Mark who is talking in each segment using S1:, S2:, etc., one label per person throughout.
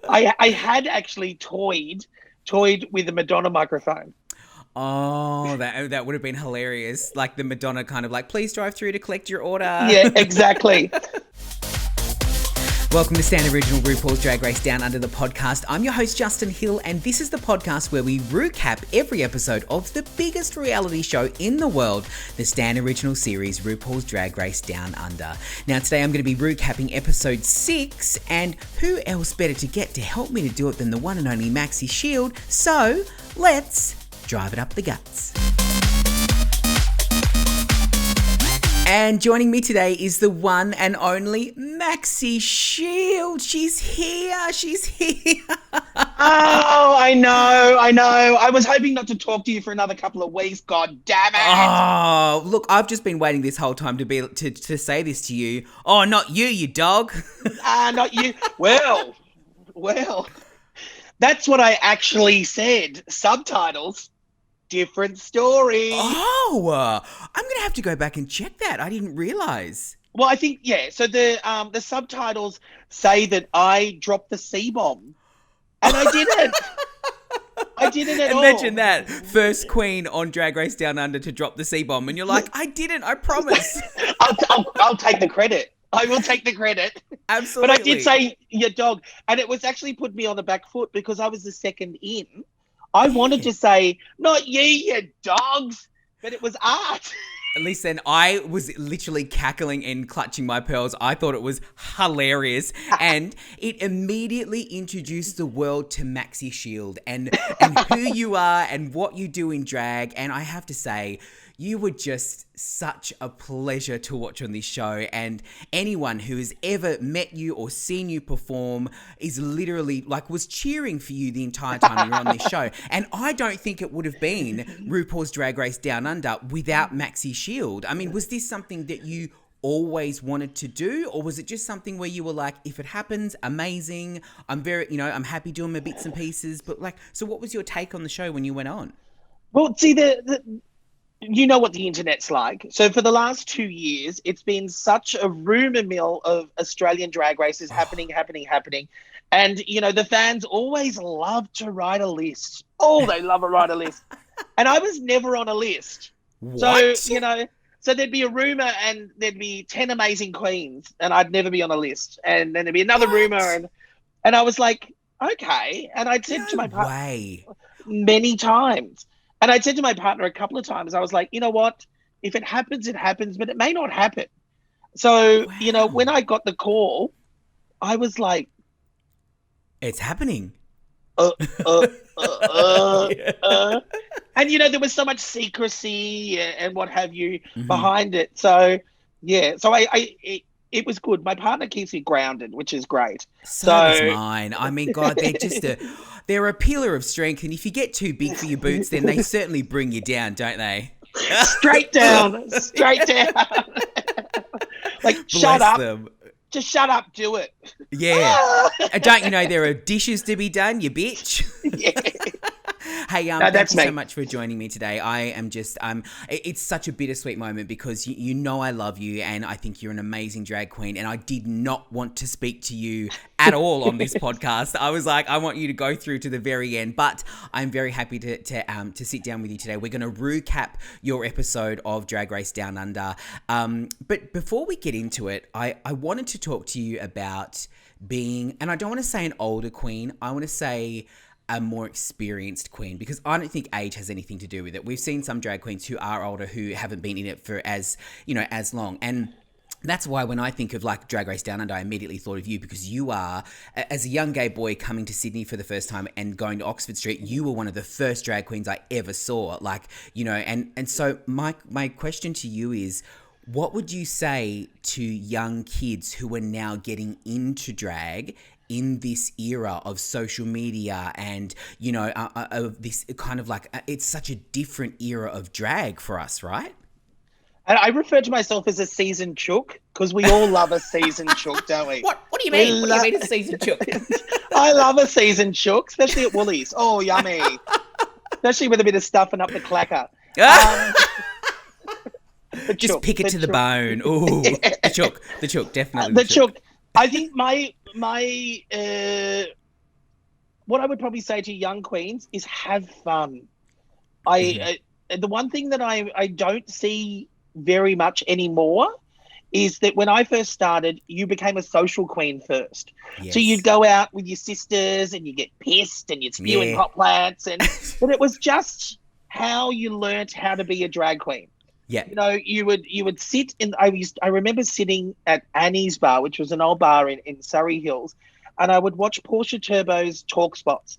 S1: I had actually toyed with a Madonna microphone.
S2: Oh, that would have been hilarious. Like the Madonna kind of like, please drive through to collect your order.
S1: Yeah, exactly.
S2: Welcome to Stand Original RuPaul's Drag Race Down Under the podcast. I'm your host, Justin Hill, and this is the podcast where we recap every episode of the biggest reality show in the world, the Stand Original series, RuPaul's Drag Race Down Under. Now, today I'm going to be recapping episode 6, and who else better to get to help me to do it than the one and only Maxi Shield? So, let's drive it up the guts. And joining me today is the one and only Maxi Shield. She's here. She's here.
S1: Oh, I know. I was hoping not to talk to you for another couple of weeks. God damn it.
S2: Oh, look, I've just been waiting this whole time to say this to you. Oh, not you, you dog.
S1: Not you. Well, that's what I actually said. Subtitles, different story.
S2: Oh, I'm going to have to go back and check that. I didn't realize.
S1: Well, I think, yeah. So the subtitles say that I dropped the C-bomb. And I didn't. I didn't at all.
S2: Imagine that. First queen on Drag Race Down Under to drop the C-bomb. And you're like, I didn't, I promise.
S1: I'll take the credit. I will take the credit.
S2: Absolutely.
S1: But I did say your dog. And it was actually put me on the back foot because I was the second in. I wanted to say, not you dogs. But it was art.
S2: Listen, I was literally cackling and clutching my pearls. I thought it was hilarious. And it immediately introduced the world to Maxi Shield and who you are and what you do in drag. And I have to say, you were just such a pleasure to watch on this show. And anyone who has ever met you or seen you perform is literally was cheering for you the entire time you were on this show. And I don't think it would have been RuPaul's Drag Race Down Under without Maxi Shield. I mean, was this something that you always wanted to do, or was it just something where you were like, if it happens, amazing, I'm I'm happy doing my bits and pieces, but so what was your take on the show when you went on?
S1: Well, see, you know what the internet's like. So for the last 2 years, it's been such a rumor mill of Australian drag races happening. And, the fans always love to write a list. Oh, they love to write a list. And I was never on a list.
S2: What?
S1: So there'd be a rumor and there'd be 10 amazing queens and I'd never be on a list. And then there'd be another rumor and I was like, okay. And I'd said to my partner many times. And I said to my partner a couple of times, I was like, you know what? If it happens, it happens, but it may not happen. So, when I got the call, I was like,
S2: it's happening.
S1: And, there was so much secrecy and what have you behind it. So, yeah. So it was good. My partner keeps me grounded, which is great.
S2: So does mine. I mean, God, they're a pillar of strength. And if you get too big for your boots, then they certainly bring you down, don't they?
S1: Straight down. Shut up. Them. Just shut up, do it.
S2: Yeah. Don't you know there are dishes to be done, you bitch?
S1: Yeah.
S2: Hey, thank you so much for joining me today. I am just, it's such a bittersweet moment because you know I love you and I think you're an amazing drag queen and I did not want to speak to you at all on this podcast. I was like, I want you to go through to the very end, but I'm very happy to sit down with you today. We're going to recap your episode of Drag Race Down Under. But before we get into it, I wanted to talk to you about being, and I don't want to say an older queen, I want to say a more experienced queen, because I don't think age has anything to do with it. We've seen some drag queens who are older who haven't been in it for as long. And that's why when I think of Drag Race Down Under, I immediately thought of you because you are, as a young gay boy coming to Sydney for the first time and going to Oxford Street, you were one of the first drag queens I ever saw. And so my question to you is, what would you say to young kids who are now getting into drag in this era of social media and, of this kind of it's such a different era of drag for us, right?
S1: And I refer to myself as a seasoned chook because we all love a seasoned chook, don't we?
S2: What do you mean? What do you mean a seasoned chook?
S1: I love a seasoned chook, especially at Woolies. Oh, yummy. Especially with a bit of stuffing up the clacker.
S2: Just pick it to the bone. Ooh, yeah. The chook, definitely.
S1: The chook. I think my what I would probably say to young queens is have fun. The one thing that I don't see very much anymore is that when I first started, you became a social queen first.
S2: Yes.
S1: So you'd go out with your sisters and you get pissed and you'd spew in hot plants, but it was just how you learnt how to be a drag queen.
S2: Yeah.
S1: You know, you would sit in. I remember sitting at Annie's bar, which was an old bar in Surrey Hills, and I would watch Portia Turbo's talk spots,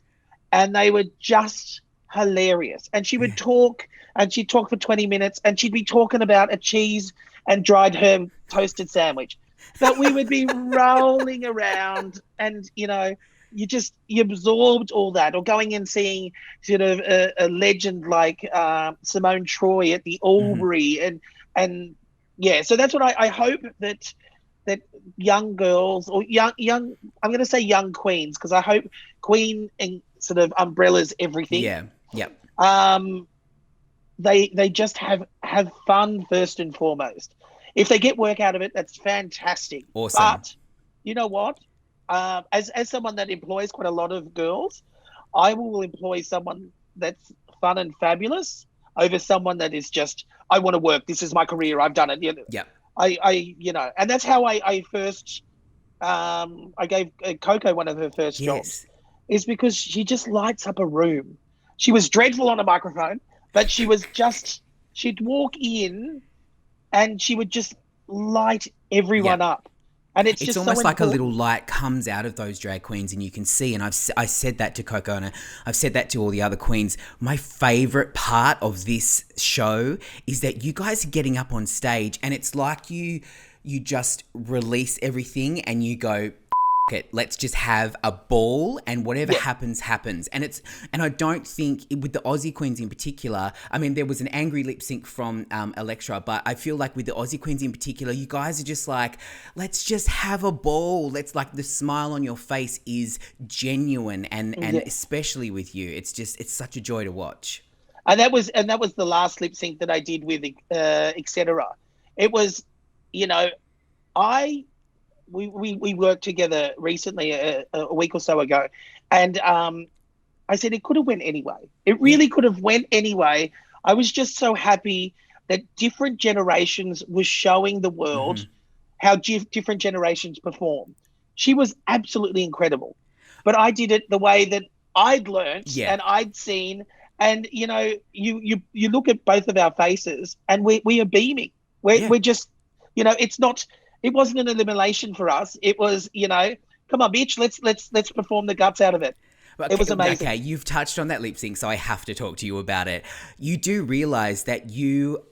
S1: and they were just hilarious. And she would talk, and she'd talk for 20 minutes, and she'd be talking about a cheese and dried herb toasted sandwich. But we would be rolling around, and you know, you absorbed all that, or going and seeing sort of a legend like Simone Troy at the Albury, and yeah. So that's what I hope that young girls or young I'm going to say young queens, because I hope queen and sort of umbrellas everything.
S2: Yeah. Yep.
S1: They just have fun first and foremost. If they get work out of it, that's fantastic.
S2: Awesome.
S1: But you know what? As someone that employs quite a lot of girls, I will employ someone that's fun and fabulous over someone that is just, I want to work. This is my career. I've done it.
S2: Yeah.
S1: And that's how I first, I gave Coco one of her first jobs, is because she just lights up a room. She was dreadful on a microphone, but she was just, she'd walk in and she would just light everyone up. And it's just
S2: almost
S1: so
S2: like a little light comes out of those drag queens, and you can see, and I said that to Coco, and I've said that to all the other queens. My favorite part of this show is that you guys are getting up on stage, and it's like you just release everything and you go, it, let's just have a ball, and whatever happens. And I don't think with the Aussie queens in particular, I mean, there was an angry lip sync from Electra, but I feel like with the Aussie queens in particular, you guys are just like, let's just have a ball. Let's, like, the smile on your face is genuine, and especially with you, it's such a joy to watch.
S1: And that was the last lip sync that I did with etc. It was, you know, we worked together recently a week or so ago, and I said it could have went anyway. It really could have went anyway. I was just so happy that different generations were showing the world how different generations perform. She was absolutely incredible, but I did it the way that I'd learnt and I'd seen. And you know, you look at both of our faces, and we are beaming. We're just, you know, it wasn't an elimination for us. It was, you know, come on, bitch, let's perform the guts out of it. It was amazing.
S2: Okay, you've touched on that lip sync, so I have to talk to you about it. You do realise that you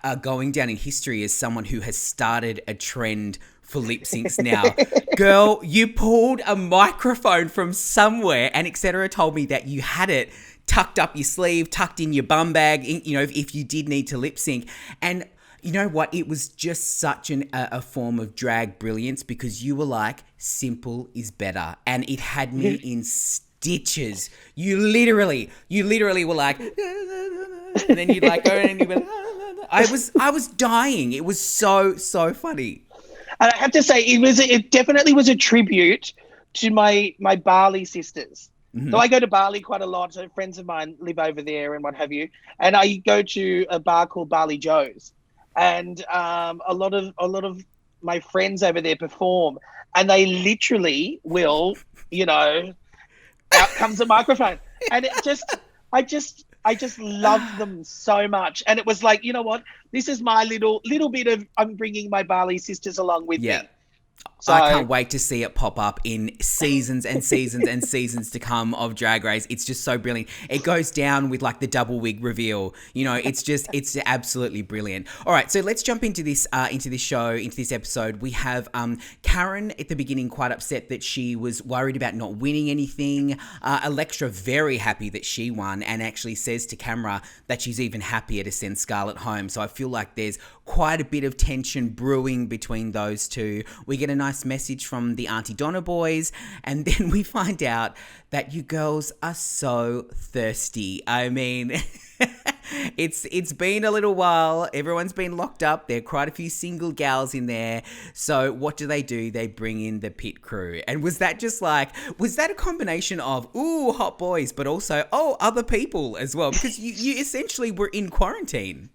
S2: are going down in history as someone who has started a trend for lip syncs now. Girl, you pulled a microphone from somewhere, and etc. told me that you had it tucked up your sleeve, tucked in your bum bag, you know, if you did need to lip sync. And you know what? It was just such a form of drag brilliance, because you were like, simple is better. And it had me in stitches. You literally were like, and then you'd like go and you went, I was dying. It was so funny.
S1: And I have to say, it definitely was a tribute to my Bali sisters. So I go to Bali quite a lot. So friends of mine live over there and what have you. And I go to a bar called Bali Joe's. And a lot of my friends over there perform, and they literally will, you know, out comes a microphone, and I just love them so much. And it was like, you know what, this is my little bit of, I'm bringing my Bali sisters along with me. So,
S2: I can't wait to see it pop up in seasons and seasons and seasons to come of Drag Race. It's just so brilliant. It goes down with like the double wig reveal. You know, it's absolutely brilliant. All right, so let's jump into this show, into this episode. We have Karen at the beginning quite upset that she was worried about not winning anything. Electra very happy that she won, and actually says to camera that she's even happier to send Scarlett home. So I feel like there's quite a bit of tension brewing between those two. We get a nice nice message from the Auntie Donna boys. And then we find out that you girls are so thirsty. I mean, it's been a little while. Everyone's been locked up. There are quite a few single gals in there. So what do? They bring in the pit crew. And was that a combination of, ooh, hot boys, but also, other people as well? Because you essentially were in quarantine.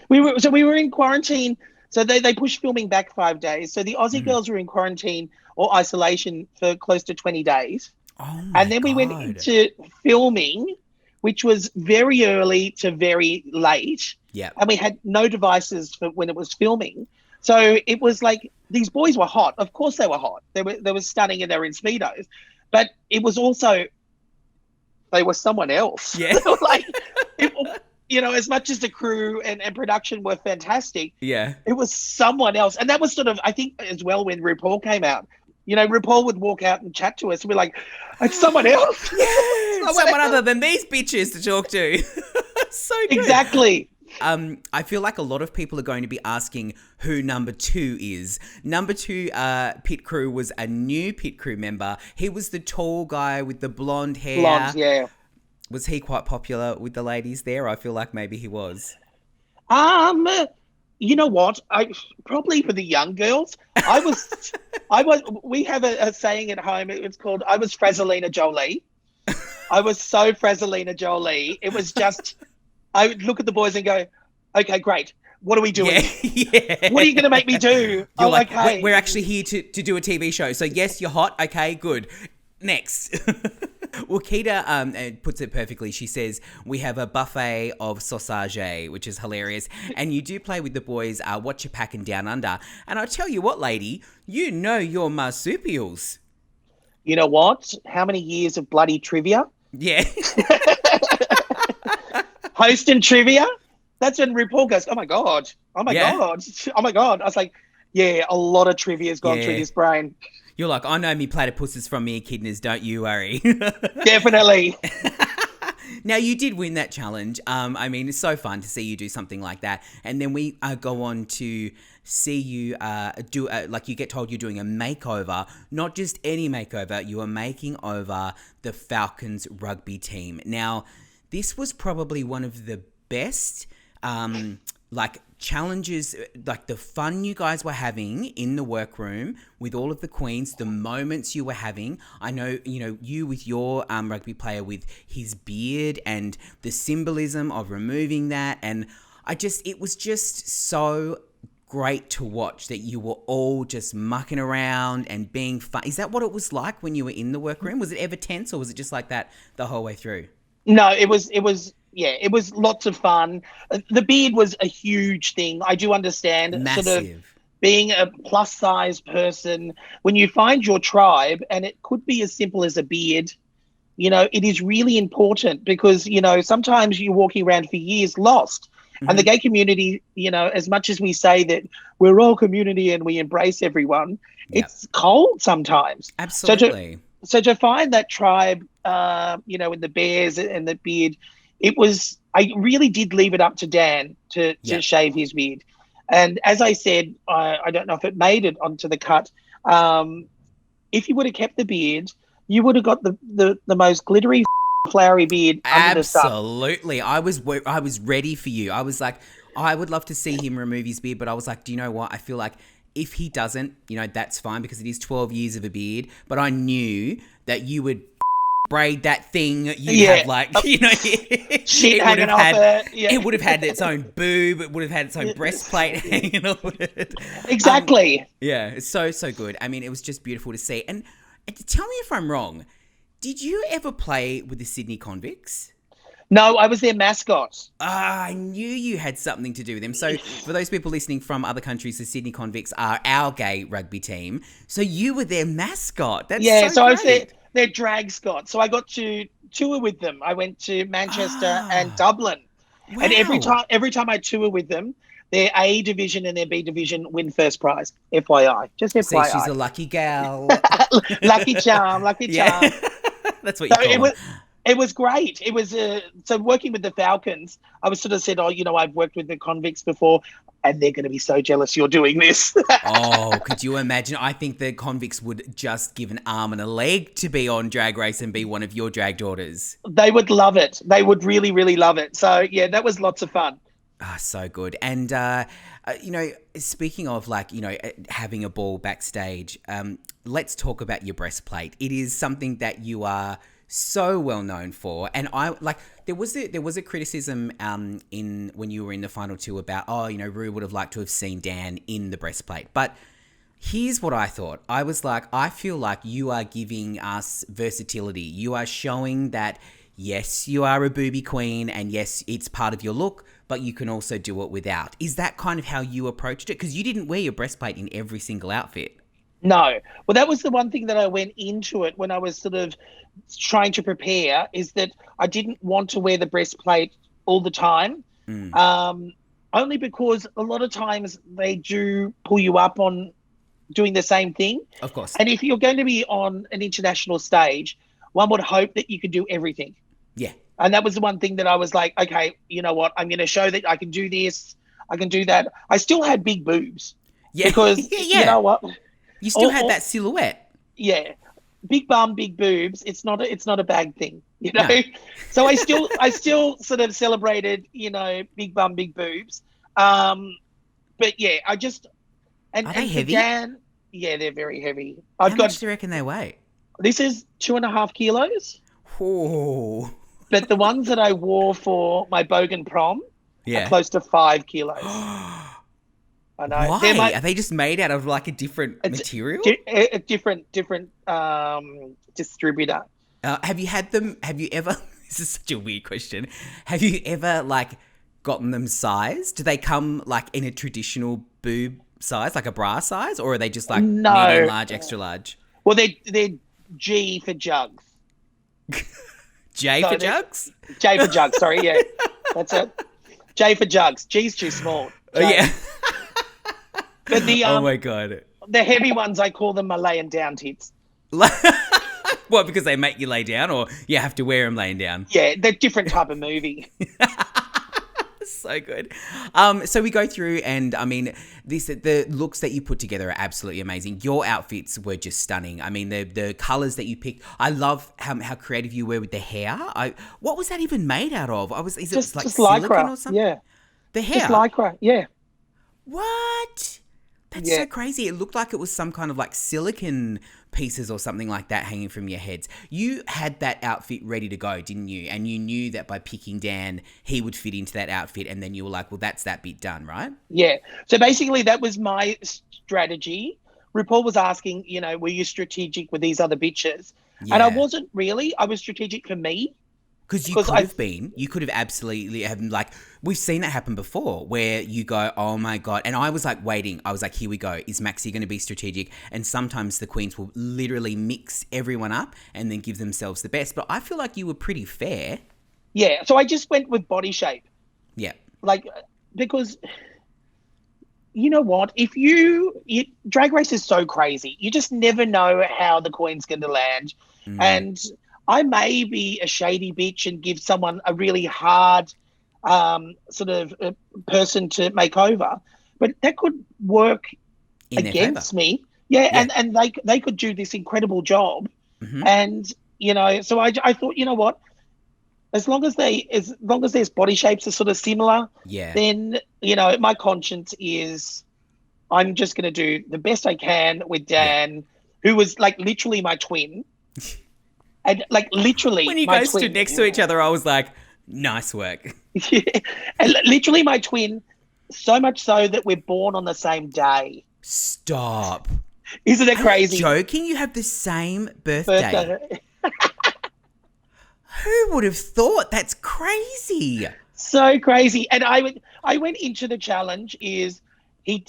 S1: We were in quarantine. So they pushed filming back 5 days. So the Aussie girls were in quarantine or isolation for close to 20 days.
S2: Oh my
S1: And then we went into filming, which was very early to very late.
S2: Yeah.
S1: And we had no devices for when it was filming. So it was like, these boys were hot. Of course they were hot. They were stunning and they were in Speedos. But it was also, they were someone else.
S2: Yeah.
S1: They were like, as much as the crew and production were fantastic,
S2: yeah,
S1: it was someone else. And that was sort of, I think, as well when RuPaul came out. RuPaul would walk out and chat to us and we're like, it's someone else.
S2: Yeah, someone other than these bitches to talk to. So good.
S1: Exactly.
S2: I feel like a lot of people are going to be asking who number 2 is. Number 2 pit crew was a new pit crew member. He was the tall guy with the blonde hair.
S1: Blonde, yeah.
S2: Was he quite popular with the ladies there? I feel like maybe he was.
S1: You know what? Probably for the young girls. We have a saying at home. It's called, I was Frazzolina Jolie. I was so Frazzolina Jolie. It was just, I would look at the boys and go, okay, great. What are we doing?
S2: Yeah.
S1: What are you going to make me do?
S2: You're like,
S1: okay.
S2: We're actually here to do a TV show. So yes, you're hot. Okay, good. Next. Well, Keita puts it perfectly. She says, we have a buffet of sausage, which is hilarious. And you do play with the boys, What You Packing Down Under. And I tell you what, lady, you know your marsupials.
S1: You know what? How many years of bloody trivia?
S2: Yeah.
S1: Hosting trivia? That's when RuPaul goes, oh my God. Oh my God. Oh my God. I was like, yeah, a lot of trivia has gone through this brain.
S2: You're like, I know me platypuses from me echidnas, don't you worry.
S1: Definitely.
S2: Now, you did win that challenge. I mean, it's so fun to see you do something like that. And then we go on to see you do, like you get told you're doing a makeover, not just any makeover, you are making over the Falcons rugby team. Now, this was probably one of the best, challenges, like the fun you guys were having in the workroom with all of the queens, the moments you were having. I know, you with your rugby player with his beard and the symbolism of removing that. And it was just so great to watch that you were all just mucking around and being fun. Is that what it was like when you were in the workroom? Was it ever tense, or was it just like that the whole way through?
S1: No, it was lots of fun. The beard was a huge thing. I do understand.
S2: Massive.
S1: Sort of being a plus size person, when you find your tribe, and it could be as simple as a beard, it is really important because, sometimes you're walking around for years lost. Mm-hmm. And the gay community, as much as we say that we're all community and we embrace everyone, it's cold sometimes.
S2: Absolutely.
S1: So to find that tribe, in the bears and the beard, I really did leave it up to Dan to shave his beard. And as I said, I don't know if it made it onto the cut. If you would have kept the beard, you would have got the most glittery, flowery beard under the sun.
S2: Absolutely. I was ready for you. I was like, I would love to see him remove his beard, but I was like, do you know what? I feel like if he doesn't, that's fine because it is 12 years of a beard. But I knew that you would braid that thing. You'd have
S1: shit hanging off it. Yeah.
S2: It would have had its own boob. It would have had its own breastplate hanging off it.
S1: Exactly.
S2: It's so good. I mean, it was just beautiful to see. And tell me if I'm wrong. Did you ever play with the Sydney Convicts?
S1: No, I was their mascot.
S2: I knew you had something to do with them. So for those people listening from other countries, the Sydney Convicts are our gay rugby team. So you were their mascot. That's so
S1: I
S2: great.
S1: was their drag scot. So I got to tour with them. I went to Manchester and Dublin.
S2: Wow.
S1: And every time I tour with them, their A division and their B division win first prize. FYI. Just FYI.
S2: See, she's a lucky gal.
S1: Lucky charm.
S2: That's what you call it.
S1: It was great. It was so working with the Falcons. I was sort of said, I've worked with the Convicts before. and they're going to be so jealous you're doing this.
S2: Oh, could you imagine? I think the convicts would just give an arm and a leg to be on Drag Race and be one of your drag daughters.
S1: They would love it. They would really, really love it. So, yeah, that was lots of fun.
S2: Ah, so good. And, speaking of having a ball backstage, let's talk about your breastplate. It is something that you are so well known for. And there was a criticism in when you were in the final two about, Rue would have liked to have seen Dan in the breastplate. But here's what I thought. I was like, I feel like you are giving us versatility. You are showing that, yes, you are a booby queen, and yes, it's part of your look, but you can also do it without. Is that kind of how you approached it? Because you didn't wear your breastplate in every single outfit.
S1: No. Well, that was the one thing that I went into it when I was sort of trying to prepare, is that I didn't want to wear the breastplate all the time. Only because a lot of times they do pull you up on doing the same thing.
S2: Of course.
S1: And if you're going to be on an international stage, one would hope that you could do everything.
S2: Yeah.
S1: And that was the one thing that I was like, okay, you know what? I'm going to show that I can do this. I can do that. I still had big boobs.
S2: Yeah.
S1: Because, you know what?
S2: You still had that silhouette.
S1: Yeah. Big bum, big boobs. It's not a bad thing, you know? No. So I still sort of celebrated, big bum, big boobs. But yeah, I just...
S2: Are they heavy?
S1: Dan, yeah, they're very heavy.
S2: How much do you reckon they weigh?
S1: This is 2.5 kilos.
S2: Oh.
S1: But the ones that I wore for my Bogan prom are close to 5 kilos. I know.
S2: Why? Are they just made out of like a different material?
S1: A different distributor.
S2: Have you ever, this is such a weird question. Have you ever gotten them sized? Do they come in a traditional boob size, like a bra size, or are they just medium, large, extra large?
S1: Well, they're G for jugs.
S2: J for jugs?
S1: J for jugs, sorry, yeah. That's it. J for jugs. G's too small.
S2: Oh, yeah.
S1: But
S2: oh my God.
S1: The heavy ones, I call them my laying down tits.
S2: What, because they make you lay down, or you have to wear them laying down?
S1: Yeah, they're different type of movie.
S2: So good. So we go through, and I mean, the looks that you put together are absolutely amazing. Your outfits were just stunning. I mean, the colors that you picked. I love how creative you were with the hair. What was that even made out of? Is it like silicone
S1: lycra,
S2: or something?
S1: Yeah.
S2: The hair.
S1: Just lycra, yeah.
S2: What? That's so crazy. It looked like it was some kind of silicone pieces or something like that hanging from your heads. You had that outfit ready to go, didn't you? And you knew that by picking Dan, he would fit into that outfit, and then you were like, well, that's that bit done, right?
S1: Yeah. So basically that was my strategy. RuPaul was asking, were you strategic with these other bitches? Yeah. And I wasn't really. I was strategic for me.
S2: Because you could have been. You could have absolutely have, we've seen that happen before where you go, oh my God. And I was waiting. I was like, here we go. Is Maxi going to be strategic? And sometimes the queens will literally mix everyone up and then give themselves the best. But I feel like you were pretty fair.
S1: Yeah. So I just went with body shape.
S2: Yeah.
S1: Because you know what? Drag Race is so crazy. You just never know how the queen's going to land. And I may be a shady bitch and give someone a really hard sort of person to make over, but that could work against me. Yeah, and they could do this incredible job. Mm-hmm. And so I thought, you know what? As long as their body shapes are sort of similar, then my conscience is I'm just going to do the best I can with Dan, who was literally my twin. And literally,
S2: when you guys stood next to each other, I was like, nice work.
S1: Yeah. And literally my twin, so much so that we're born on the same day.
S2: Stop.
S1: Isn't it crazy?
S2: Are you joking? You have the same birthday. Who would have thought? That's crazy.
S1: So crazy. And I went into the challenge he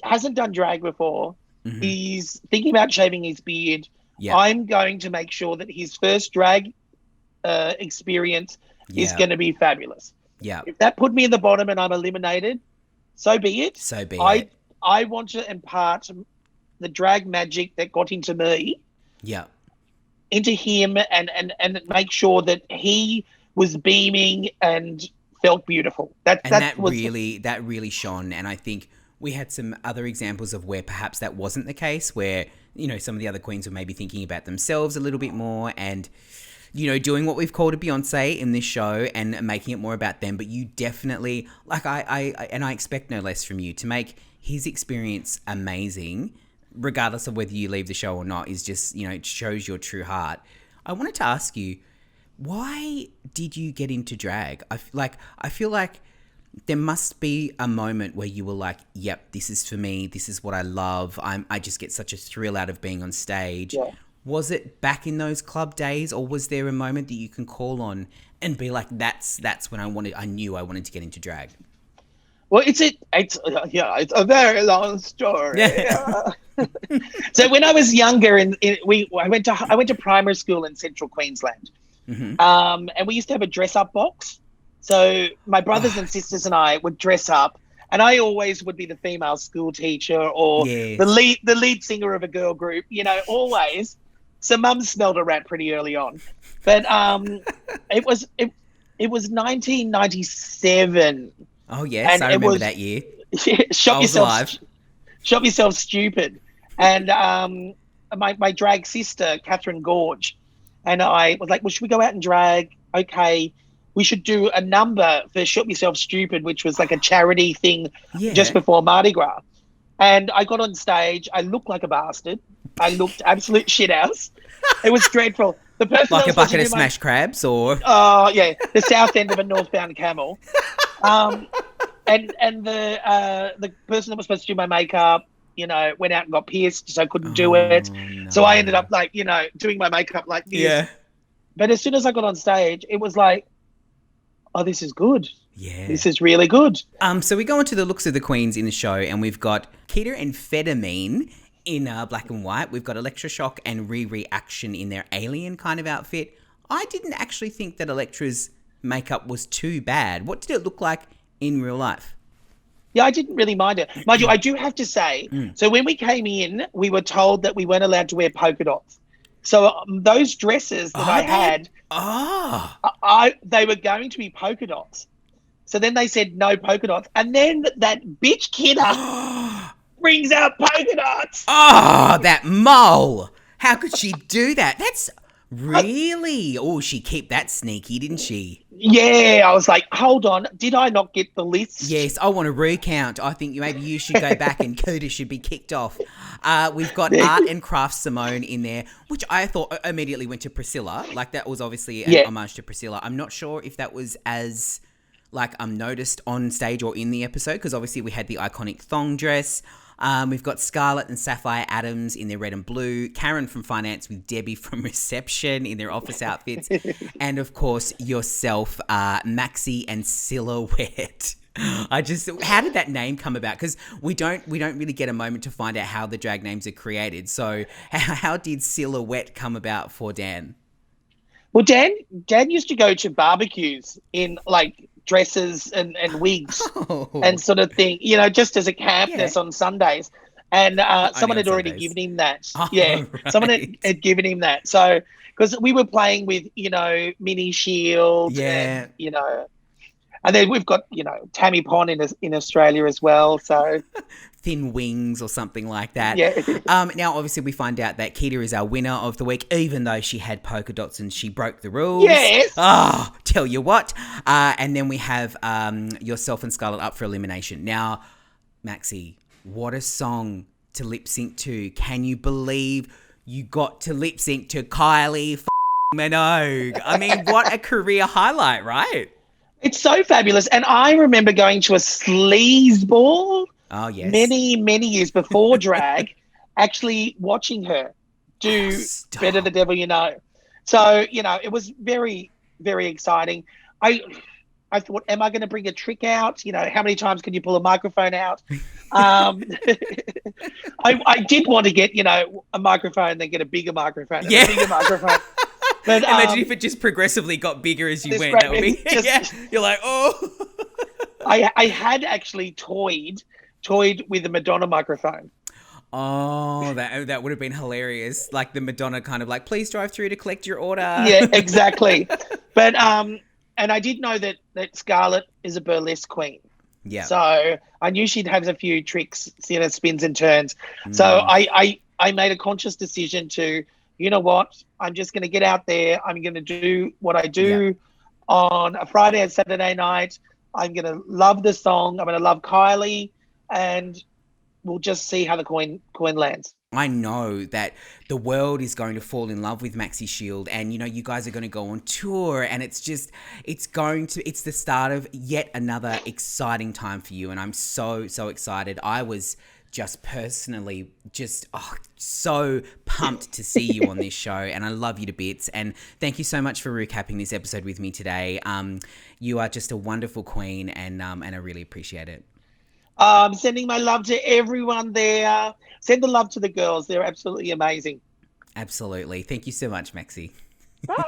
S1: hasn't done drag before. Mm-hmm. He's thinking about shaving his beard. Yep. I'm going to make sure that his first drag experience is going to be fabulous.
S2: Yeah.
S1: If that put me in the bottom and I'm eliminated, so be it.
S2: So be it.
S1: I want to impart the drag magic that got into me.
S2: Yeah.
S1: Into him and make sure that he was beaming and felt beautiful. That really
S2: shone. And I think we had some other examples of where perhaps that wasn't the case, where, you know, some of the other queens were maybe thinking about themselves a little bit more and, you know, doing what we've called a Beyonce in this show and making it more about them. But you definitely, like, I expect no less from you to make his experience amazing, regardless of whether you leave the show or not, is just, you know, it shows your true heart. I wanted to ask you, why did you get into drag? I feel like there must be a moment where you were like, yep, this is for me. This is what I love. I just get such a thrill out of being on stage. Yeah. Was it back in those club days, or was there a moment that you can call on and be like, that's when I knew I wanted to get into drag?
S1: Well, it's a very long story. Yeah. So when I was younger, I went to primary school in Central Queensland, and we used to have a dress up box. So my brothers and sisters and I would dress up, and I always would be the female school teacher or the lead singer of a girl group. You know, always. So Mum smelled a rat pretty early on, but it was 1997.
S2: Oh yes, I remember that year.
S1: Shop yourself stupid, and my drag sister Catherine Gorge and I was like, well, should we go out and drag? Okay, we should do a number for Shop Yourself Stupid, which was like a charity thing just before Mardi Gras. And I got on stage. I looked like a bastard. I looked absolute shithouse. It was dreadful. The person
S2: like a bucket of smashed crabs, or
S1: the south end of a northbound camel. And the person that was supposed to do my makeup, you know, went out and got pierced, so I couldn't do it. No. So I ended up like, you know, doing my makeup like this. Yeah. But as soon as I got on stage, it was like, oh, this is good. Yeah. This is really good.
S2: So we go into the looks of the queens in the show, and we've got Keita and Fetamine in black and white. We've got Electroshock and Reaction in their alien kind of outfit. I didn't actually think that Electra's makeup was too bad. What did it look like in real life?
S1: Yeah, I didn't really mind it. Mind you, I do have to say, so when we came in, we were told that we weren't allowed to wear polka dots. So those dresses that I had, they were going to be polka dots. So then they said no polka dots. And then that bitch kidder brings out polka dots.
S2: Oh, that mole. How could she do that? That's really... she kept that sneaky, didn't she?
S1: Yeah, I was like, hold on. Did I not get the list?
S2: Yes, I want to recount. I think maybe you should go back and Keita should be kicked off. We've got Art and Craft Simone in there, which I thought immediately went to Priscilla. Like, that was obviously an homage to Priscilla. I'm not sure if that was as... noticed on stage or in the episode, because obviously we had the iconic thong dress. We've got Scarlett and Sapphire Adams in their red and blue, Karen from finance with Debbie from reception in their office outfits, and of course yourself, Maxi and Silhouette. How did that name come about? Because we don't really get a moment to find out how the drag names are created. So how did Silhouette come about for Dan?
S1: Well, Dan used to go to barbecues in like dresses and wigs and sort of thing, you know, just as a campness on Sundays. And someone had already given him that. Right. Someone had given him that. So, because we were playing with, you know, Mini Shield and, you know, and then we've got, you know, Tammy Pond in Australia as well. So
S2: Thin Wings or something like that.
S1: Yeah.
S2: Now, obviously, we find out that Keita is our winner of the week, even though she had polka dots and she broke the rules.
S1: Yes.
S2: Oh, tell you what. And then we have yourself and Scarlett up for elimination. Now, Maxi, what a song to lip sync to. Can you believe you got to lip sync to Kylie Minogue? I mean, what a career highlight, right?
S1: It's so fabulous. And I remember going to a sleaze ball many, many years before drag, actually watching her do Better the Devil You Know. So, you know, it was very, very exciting. I thought, am I going to bring a trick out? You know, how many times can you pull a microphone out? I did want to get, you know, a microphone, then get a bigger microphone, a bigger microphone. But,
S2: imagine if it just progressively got bigger as you went. That would be, you're like, oh.
S1: I had actually toyed with a Madonna microphone.
S2: Oh, that would have been hilarious. Like the Madonna kind of like, please drive through to collect your order.
S1: Yeah, exactly. But and I did know that Scarlett is a burlesque queen.
S2: Yeah.
S1: So I knew she'd have a few tricks, spins and turns. So I made a conscious decision to, you know what, I'm just going to get out there. I'm going to do what I do on a Friday and Saturday night. I'm going to love the song. I'm going to love Kylie, and we'll just see how the coin lands.
S2: I know that the world is going to fall in love with Maxi Shield, and you guys are going to go on tour, and it's the start of yet another exciting time for you, and I'm so excited. I was just personally so pumped to see you on this show, and I love you to bits, and thank you so much for recapping this episode with me today. You are just a wonderful queen, and I really appreciate it.
S1: Sending my love to everyone there. Send the love to the girls. They're absolutely amazing.
S2: Absolutely. Thank you so much, Maxi.
S1: Bye.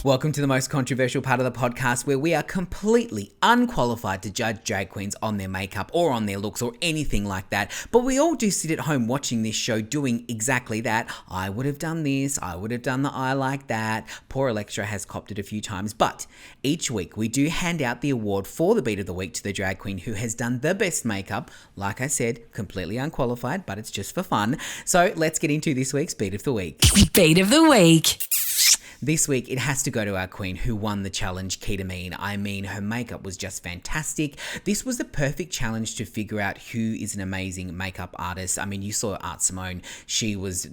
S2: Welcome to the most controversial part of the podcast, where we are completely unqualified to judge drag queens on their makeup or on their looks or anything like that. But we all do sit at home watching this show doing exactly that. I would have done this. I would have done the eye like that. Poor Electra has copped it a few times. But each week we do hand out the award for the Beat of the Week to the drag queen who has done the best makeup. Like I said, completely unqualified, but it's just for fun. So let's get into this week's Beat of the Week.
S3: Beat of the Week.
S2: This week, it has to go to our queen who won the challenge, Ketamine. I mean, her makeup was just fantastic. This was the perfect challenge to figure out who is an amazing makeup artist. I mean, you saw Art Simone. She was,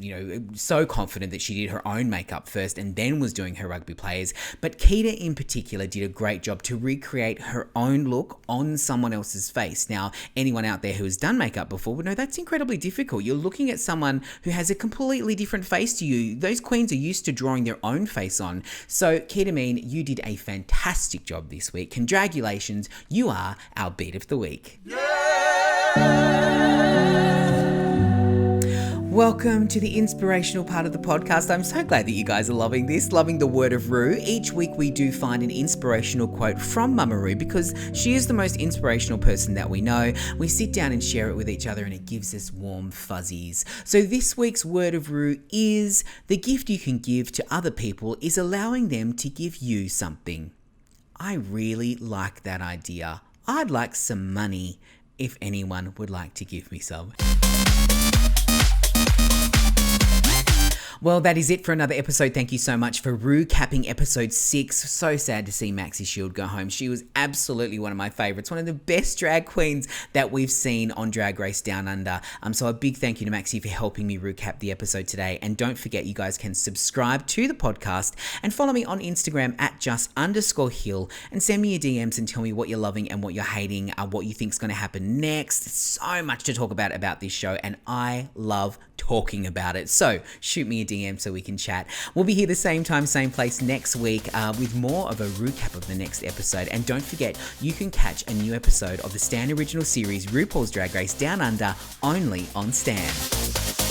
S2: so confident that she did her own makeup first and then was doing her rugby players. But Keita in particular did a great job to recreate her own look on someone else's face. Now, anyone out there who has done makeup before would know that's incredibly difficult. You're looking at someone who has a completely different face to you. Those queens are used to drawing their own face on. So, Ketamine, you did a fantastic job this week. Congratulations, you are our Beat of the Week. Welcome to the inspirational part of the podcast. I'm so glad that you guys are loving this, loving the word of Ru. Each week we do find an inspirational quote from Mama Ru because she is the most inspirational person that we know. We sit down and share it with each other and it gives us warm fuzzies. So this week's word of Ru is, the gift you can give to other people is allowing them to give you something. I really like that idea. I'd like some money if anyone would like to give me some. Well, that is it for another episode. Thank you so much for recapping episode 6. So sad to see Maxi Shield go home. She was absolutely one of my favorites, one of the best drag queens that we've seen on Drag Race Down Under. So a big thank you to Maxi for helping me recap the episode today. And don't forget, you guys can subscribe to the podcast and follow me on Instagram at @just_hill and send me your DMs and tell me what you're loving and what you're hating, what you think is going to happen next. So much to talk about this show, and I love talking about it. So shoot me a DM so we can chat. We'll be here the same time, same place next week with more of a recap of the next episode. And don't forget, you can catch a new episode of the Stan original series RuPaul's Drag Race Down Under only on Stan.